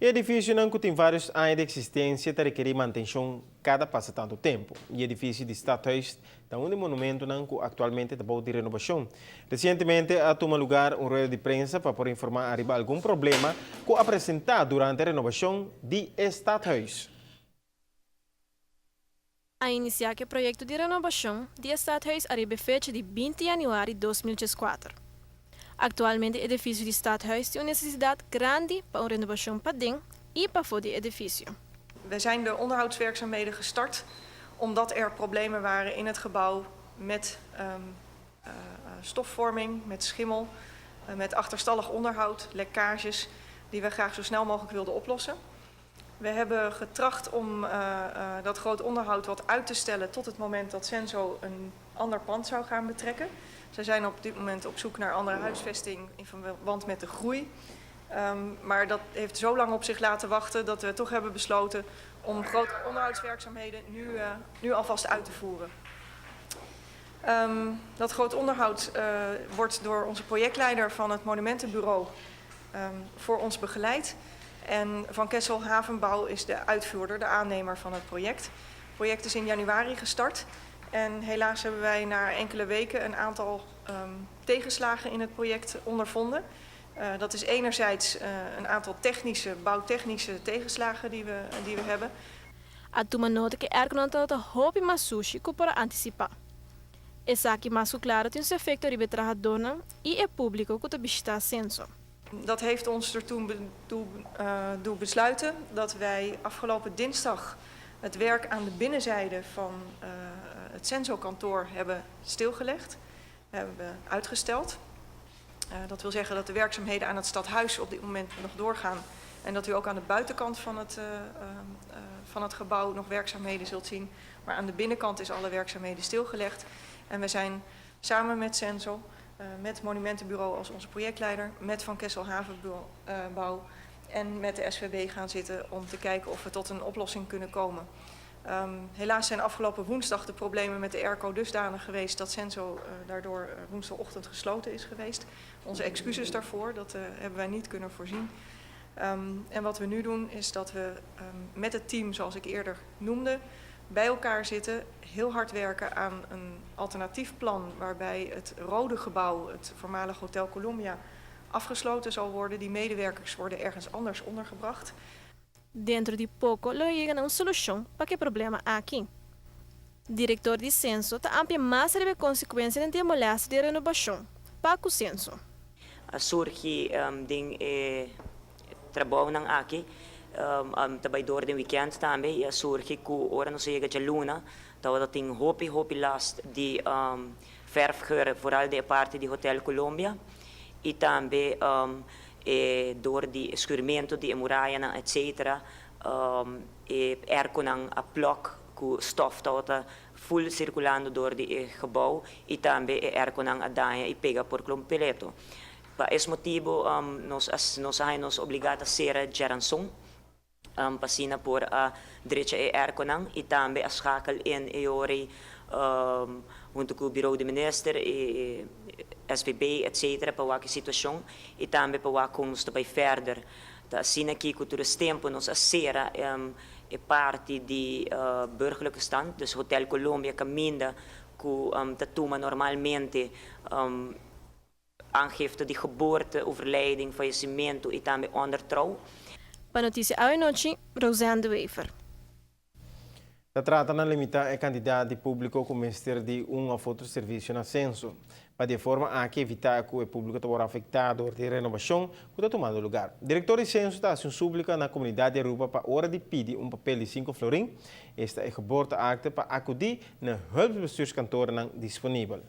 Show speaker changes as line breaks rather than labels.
O edifício não tem vários anos de existência que requer manutenção cada passa tanto tempo. O edifício de Stadhuis é um monumento que atualmente está de renovação. Recentemente, ha tomado lugar uma roda de prensa para poder informar arriba algum problema que apresentado durante a renovação de Stadhuis.
A iniciar o projeto de renovação de Stadhuis arriba fecha de 20 de januário de 2024. Atualmente, o edifício de Stadhuis tem uma necessidade grande para uma renovação para dentro e para fora do edifício.
We zijn de onderhoudswerkzaamheden gestart omdat er problemen waren in het gebouw met stofvorming, met schimmel, met achterstallig onderhoud, lekkages die we graag zo snel mogelijk wilden oplossen. We hebben getracht om dat groot onderhoud wat uit te stellen tot het moment dat Censo een ander pand zou gaan betrekken. Zij zijn op dit moment op zoek naar andere huisvesting in verband met de groei. Maar dat heeft zo lang op zich laten wachten dat we toch hebben besloten om grote onderhoudswerkzaamheden nu alvast uit te voeren. Dat groot onderhoud wordt door onze projectleider van het Monumentenbureau voor ons begeleid. En Van Kessel Havenbouw is de uitvoerder, de aannemer van het project. Het project is in januari gestart. En helaas hebben wij na enkele weken een aantal tegenslagen in het project ondervonden. Dat is enerzijds een aantal bouwtechnische tegenslagen die we hebben.
A turma nota que er contato hobby masushi que para anticipar. Essa aqui mais claro tem um efeito ribe trabajadora e é público que está censo.
Dat heeft ons ertoe doen besluiten dat wij afgelopen dinsdag het werk aan de binnenzijde van het Censo-kantoor hebben stilgelegd, hebben uitgesteld. Dat wil zeggen dat de werkzaamheden aan het stadhuis op dit moment nog doorgaan en dat u ook aan de buitenkant van het gebouw nog werkzaamheden zult zien. Maar aan de binnenkant is alle werkzaamheden stilgelegd. En we zijn samen met Censo, met het Monumentenbureau als onze projectleider, met Van Kessel Havenbouw en met de SVB gaan zitten om te kijken of we tot een oplossing kunnen komen. Helaas zijn afgelopen woensdag de problemen met de airco dusdanig geweest dat Censo daardoor woensdagochtend gesloten is geweest. Onze excuses daarvoor, dat hebben wij niet kunnen voorzien. En wat we nu doen is dat we met het team, zoals ik eerder noemde, bij elkaar zitten, heel hard werken aan een alternatief plan waarbij het rode gebouw, het voormalig Hotel Columbia, afgesloten zal worden. Die medewerkers worden ergens anders ondergebracht.
Dentro de pouco, lo llegan a uma solução para que problema aqui. Diretor de censo está amplia mais de consequências de demolição de renovação para o censo.
Surge ding trabalho ng aqui também door de weekend também e surge que ora não chega de luna então dat tem hopi last de verfgeur vooral de parte de Hotel Columbia e também door die escurimento de muralha etc com a plok com stof tota full circulando door de gebouw e também com a danha e pega por completo. Para esse motivo nós somos obrigados a ser geranção passina por a direita erconang e também a schakel in eori junto com o bureau de minister e SVB etc para a situação e também para a kunst bij verder. Da sina aqui que todo tempo nós a sera é parte de burgerlijke stand, dus Hotel Columbia caminda que tatuma normalmente aangifte de geboorte, overlijding, faillissemento e também ondertrouw.
Para notícia à noite, Rosane de Wever.
Se trata de limitar a quantidade de público com ministério de um ou outro serviço na censo, para de forma a que evitar que o público esteja afetado de renovação que está tomando lugar. O diretor de censo da ação pública na comunidade de Aruba para hora de pedir papel de 5 florim, esta é geboorteakte para acudir na hulpbestuurskantoren disponível.